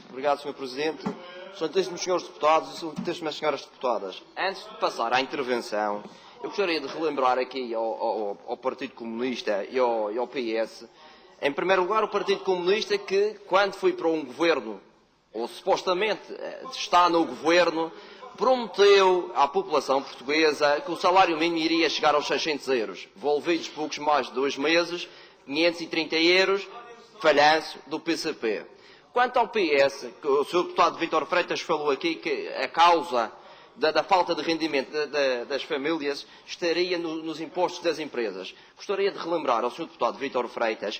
Obrigado, Sr. Presidente. Excelentíssimos senhores deputados e excelentíssimas senhoras deputadas, antes de passar à intervenção, eu gostaria de relembrar aqui ao Partido Comunista e ao PS, em primeiro lugar, o Partido Comunista que, quando foi para um governo, ou supostamente está no governo, prometeu à população portuguesa que o salário mínimo iria chegar aos 600 euros. Envolvidos poucos mais de 2 meses, 530 euros, falhanço do PCP. Quanto ao PS, que o Sr. Deputado Vítor Freitas falou aqui que a causa da falta de rendimento das famílias estaria nos impostos das empresas. Gostaria de relembrar ao Sr. Deputado Vítor Freitas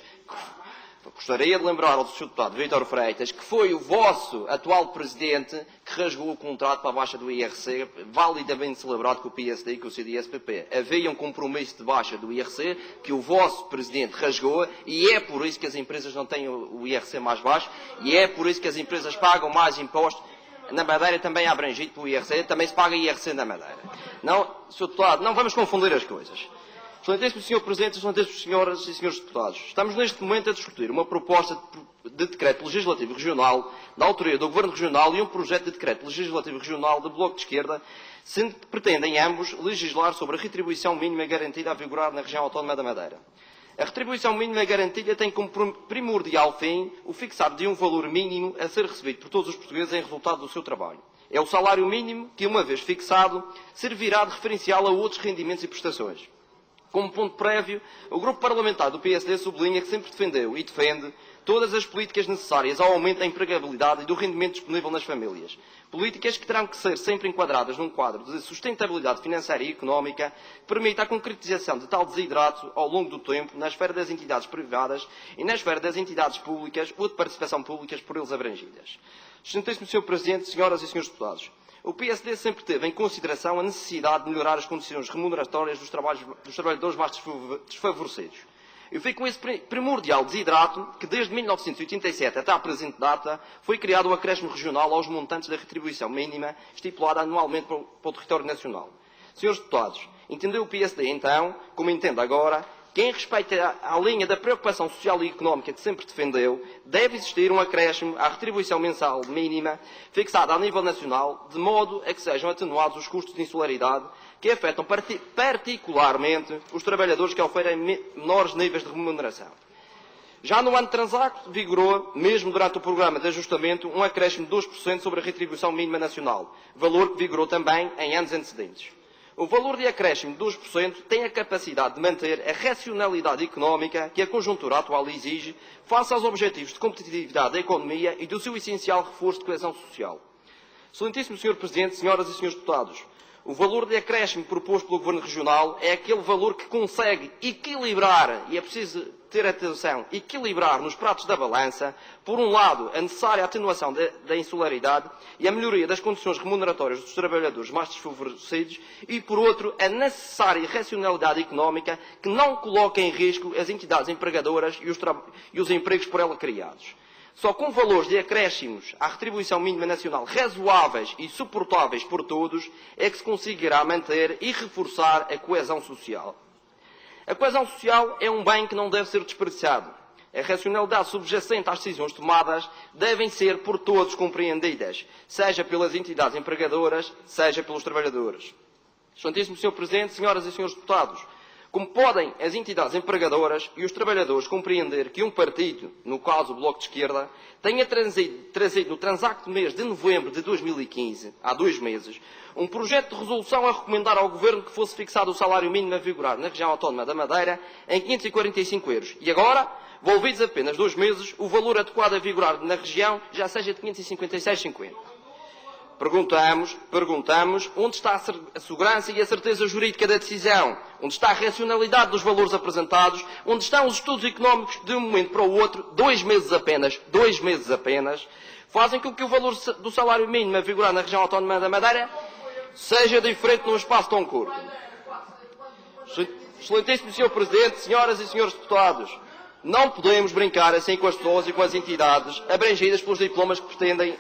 que foi o vosso atual Presidente que rasgou o contrato para a baixa do IRC, validamente celebrado com o PSD e com o CDS-PP. Havia um compromisso de baixa do IRC que o vosso Presidente rasgou e é por isso que as empresas não têm o IRC mais baixo e é por isso que as empresas pagam mais impostos. Na Madeira também é abrangido pelo IRC, também se paga IRC na Madeira. Não, Sr. Deputado, não vamos confundir as coisas. Excelentíssimo Sr. Presidente, excelentíssimos senhoras e senhores deputados, estamos neste momento a discutir uma proposta de decreto legislativo regional da autoria do Governo Regional e um projeto de decreto legislativo regional do Bloco de Esquerda, sendo que pretendem ambos legislar sobre a retribuição mínima garantida a vigorar na região autónoma da Madeira. A retribuição mínima garantida tem como primordial fim o fixar de um valor mínimo a ser recebido por todos os portugueses em resultado do seu trabalho. É o salário mínimo que, uma vez fixado, servirá de referencial a outros rendimentos e prestações. Como ponto prévio, o Grupo Parlamentar do PSD sublinha que sempre defendeu e defende todas as políticas necessárias ao aumento da empregabilidade e do rendimento disponível nas famílias. Políticas que terão que ser sempre enquadradas num quadro de sustentabilidade financeira e económica que permita a concretização de tal desidrato ao longo do tempo na esfera das entidades privadas e na esfera das entidades públicas ou de participação públicas por eles abrangidas. Excelentíssimo Sr. Presidente, senhoras e senhores deputados, o PSD sempre teve em consideração a necessidade de melhorar as condições remuneratórias dos trabalhadores mais desfavorecidos. E foi com esse primordial desidrato que, desde 1987 até à presente data, foi criado o acréscimo regional aos montantes da retribuição mínima estipulada anualmente para o território nacional. Senhores deputados, entendeu o PSD então, como entende agora, que em respeito à linha da preocupação social e económica que sempre defendeu, deve existir um acréscimo à retribuição mensal mínima fixada a nível nacional, de modo a que sejam atenuados os custos de insularidade que afetam particularmente os trabalhadores que oferem menores níveis de remuneração. Já no ano transacto, vigorou, mesmo durante o programa de ajustamento, um acréscimo de 2% sobre a retribuição mínima nacional, valor que vigorou também em anos antecedentes. O valor de acréscimo de 2% tem a capacidade de manter a racionalidade económica que a conjuntura atual exige face aos objetivos de competitividade da economia e do seu essencial reforço de coesão social. Excelentíssimo Sr. Presidente, senhoras e senhores deputados, o valor de acréscimo proposto pelo Governo Regional é aquele valor que consegue equilibrar, e é preciso ter atenção, equilibrar nos pratos da balança, por um lado, a necessária atenuação da insularidade e a melhoria das condições remuneratórias dos trabalhadores mais desfavorecidos e, por outro, a necessária racionalidade económica que não coloca em risco as entidades empregadoras e os empregos por ela criados. Só com valores de acréscimos à retribuição mínima nacional razoáveis e suportáveis por todos é que se conseguirá manter e reforçar a coesão social. A coesão social é um bem que não deve ser desperdiçado. A racionalidade subjacente às decisões tomadas devem ser por todos compreendidas, seja pelas entidades empregadoras, seja pelos trabalhadores. Excelentíssimo Sr. Presidente, senhoras e senhores deputados, como podem as entidades empregadoras e os trabalhadores compreender que um partido, no caso o Bloco de Esquerda, tenha trazido no transacto mês de novembro de 2015, há 2 meses, um projeto de resolução a recomendar ao Governo que fosse fixado o salário mínimo a vigorar na região autónoma da Madeira em 545 euros. E agora, envolvidos apenas 2 meses, o valor adequado a vigorar na região já seja de 556,50. Perguntamos onde está a segurança e a certeza jurídica da decisão, onde está a racionalidade dos valores apresentados, onde estão os estudos económicos de um momento para o outro, 2 meses apenas, fazem com que o valor do salário mínimo a vigorar na região autónoma da Madeira seja diferente num espaço tão curto. Excelentíssimo Sr. Presidente, senhoras e senhores deputados, não podemos brincar assim com as pessoas e com as entidades abrangidas pelos diplomas que pretendem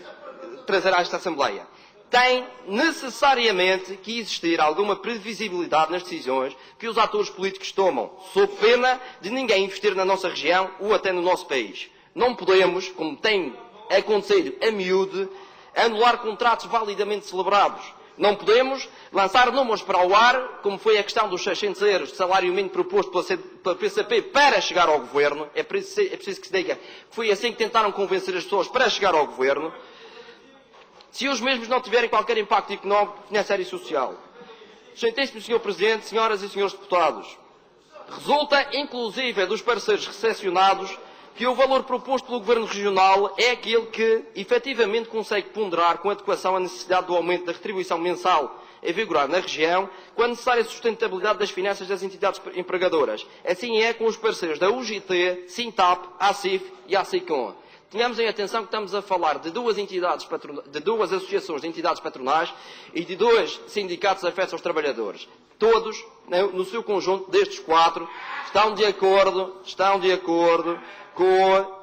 trazer a esta Assembleia. Tem necessariamente que existir alguma previsibilidade nas decisões que os atores políticos tomam, sob pena de ninguém investir na nossa região ou até no nosso país. Não podemos, como tem acontecer a miúde, anular contratos validamente celebrados. Não podemos lançar números para o ar, como foi a questão dos 600 euros de salário mínimo proposto pela PCP para chegar ao Governo. É preciso que se diga que foi assim que tentaram convencer as pessoas para chegar ao Governo. Se os mesmos não tiverem qualquer impacto económico, financeiro e social. Excelentíssimo Sr. Presidente, senhoras e senhores deputados, resulta inclusive dos pareceres recepcionados que o valor proposto pelo Governo Regional é aquele que efetivamente consegue ponderar com adequação a necessidade do aumento da retribuição mensal a vigorar na região, com a necessária sustentabilidade das finanças das entidades empregadoras. Assim é com os parceiros da UGT, Sintap, ACIF e ACICOM. Tenhamos em atenção que estamos a falar de duas associações de entidades patronais e de dois sindicatos afetos aos trabalhadores. Todos, no seu conjunto, destes quatro, estão de acordo com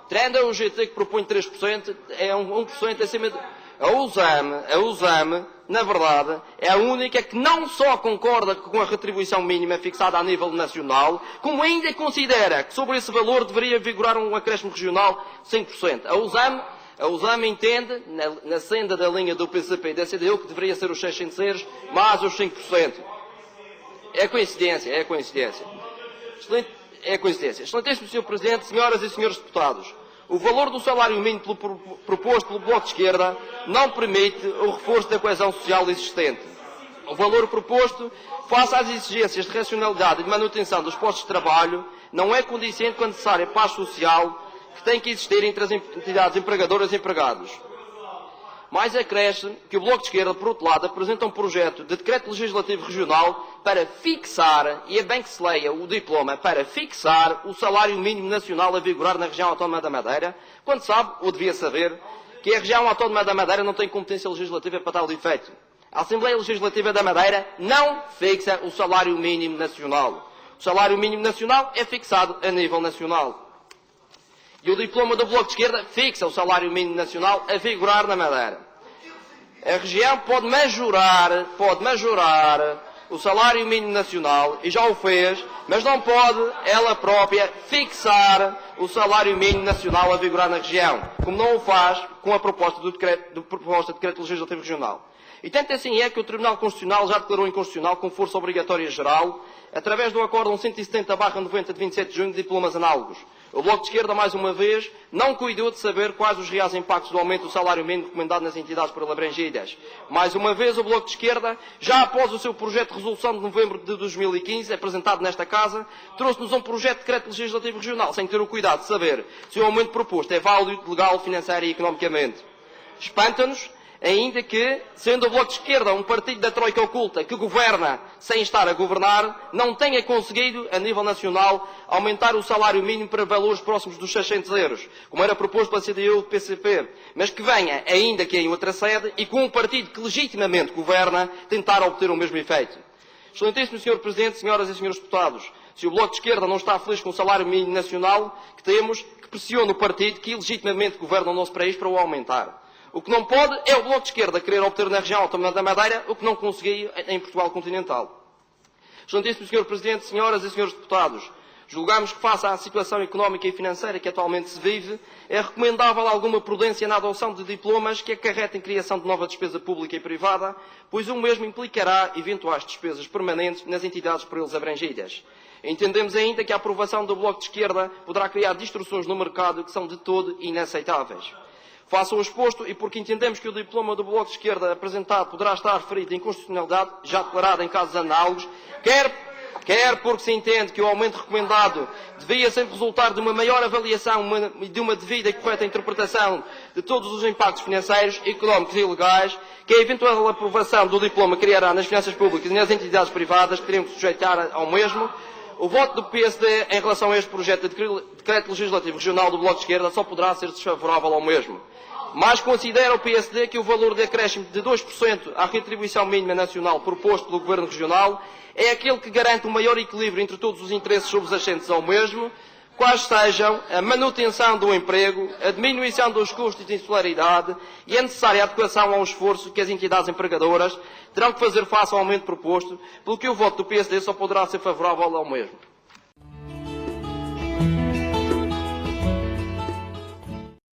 tendo a UGT que propõe 3%, é 1% acima de... A USAM, na verdade, é a única que não só concorda com a retribuição mínima fixada a nível nacional, como ainda considera que sobre esse valor deveria vigorar um acréscimo regional de 5%. A USAM entende, na senda da linha do PCP e da CDU, que deveria ser os 600 euros, mais os 5%. É coincidência. Excelentíssimo Sr. Presidente, senhoras e senhores deputados, o valor do salário mínimo proposto pelo Bloco de Esquerda não permite o reforço da coesão social existente. O valor proposto, face às exigências de racionalidade e de manutenção dos postos de trabalho, não é condizente com a necessária paz social que tem que existir entre as entidades empregadoras e empregados. Mais acresce que o Bloco de Esquerda, por outro lado, apresenta um projeto de decreto legislativo regional para fixar, e é bem que se leia o diploma, para fixar o salário mínimo nacional a vigorar na região autónoma da Madeira, quando sabe, ou devia saber, que a região autónoma da Madeira não tem competência legislativa para tal efeito. A Assembleia Legislativa da Madeira não fixa o salário mínimo nacional. O salário mínimo nacional é fixado a nível nacional. E o diploma do Bloco de Esquerda fixa o salário mínimo nacional a vigorar na Madeira. A região pode majorar o salário mínimo nacional, e já o fez, mas não pode ela própria fixar o salário mínimo nacional a vigorar na região, como não o faz com a proposta de decreto legislativo regional. E tanto assim é que o Tribunal Constitucional já declarou inconstitucional com força obrigatória geral, através do Acórdão 170/90 de 27 de junho de diplomas análogos. O Bloco de Esquerda, mais uma vez, não cuidou de saber quais os reais impactos do aumento do salário mínimo recomendado nas entidades por ele abrangidas. Mais uma vez, o Bloco de Esquerda, já após o seu projeto de resolução de novembro de 2015, apresentado nesta Casa, trouxe-nos um projeto de decreto legislativo regional, sem ter o cuidado de saber se o aumento proposto é válido, legal, financeiro e economicamente. Espanta-nos ainda que, sendo o Bloco de Esquerda um partido da troika oculta que governa sem estar a governar, não tenha conseguido, a nível nacional, aumentar o salário mínimo para valores próximos dos 600 euros, como era proposto pela CDU e o PCP, mas que venha, ainda que em outra sede, e com um partido que legitimamente governa, tentar obter o mesmo efeito. Excelentíssimo Sr. Presidente, senhoras e senhores deputados, se o Bloco de Esquerda não está feliz com o salário mínimo nacional que temos, que pressione o partido que legitimamente governa o nosso país para o aumentar. O que não pode é o Bloco de Esquerda querer obter na região autónoma da Madeira o que não conseguiu em Portugal continental. Excelentíssimo Sr. Presidente, senhoras e senhores deputados, julgamos que, face à situação económica e financeira que atualmente se vive, é recomendável alguma prudência na adoção de diplomas que acarretem criação de nova despesa pública e privada, pois o mesmo implicará eventuais despesas permanentes nas entidades por eles abrangidas. Entendemos ainda que a aprovação do Bloco de Esquerda poderá criar distorções no mercado que são de todo inaceitáveis. Face ao exposto, e porque entendemos que o diploma do Bloco de Esquerda apresentado poderá estar ferido em inconstitucionalidade, já declarada em casos análogos, quer porque se entende que o aumento recomendado devia sempre resultar de uma maior avaliação e de uma devida e correta interpretação de todos os impactos financeiros, económicos e legais, que a eventual aprovação do diploma criará nas finanças públicas e nas entidades privadas que teriam que sujeitar ao mesmo, o voto do PSD em relação a este projeto de decreto legislativo regional do Bloco de Esquerda só poderá ser desfavorável ao mesmo. Mas considera o PSD que o valor de acréscimo de 2% à retribuição mínima nacional proposto pelo Governo Regional é aquele que garante um maior equilíbrio entre todos os interesses subjacentes ao mesmo, quais sejam a manutenção do emprego, a diminuição dos custos de insularidade e a necessária adequação ao esforço que as entidades empregadoras terão que fazer face ao aumento proposto, pelo que o voto do PSD só poderá ser favorável ao mesmo.